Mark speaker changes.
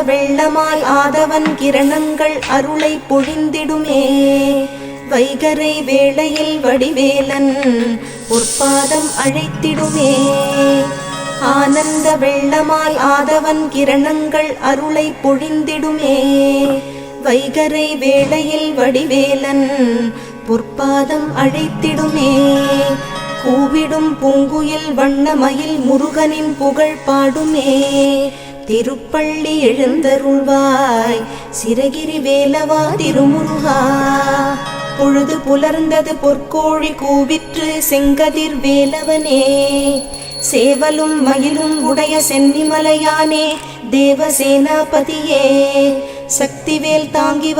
Speaker 1: வெள்ளமாய் ஆதவன் கிரணங்கள் அருளை பொழிந்திடுமே. வைகரை வேளையில் வடிவேலன் பொற்பாதம் அழைத்திடுமே. ஆனந்த வெள்ளமாய் ஆதவன் கிரணங்கள் அருளை பொழிந்திடுமே. வைகரை வேளையில் வடிவேலன் பொற்பாதம் அழைத்திடுமே. கூவிடும் பூங்குயில் வண்ணமயில் முருகனின் புகழ் பாடுமே. திருப்பள்ளி எழுந்தருள்வாய் சிரகிரி வேலவா திருமுருகா. பொழுது புலர்ந்தது பொற்கோழி கூவிற்று செங்கதிர் வேலவனே. சேவலும் மயிலும் உடைய சென்னிமலையானே தேவசேனாபதியே. சக்திவேல் தாங்கி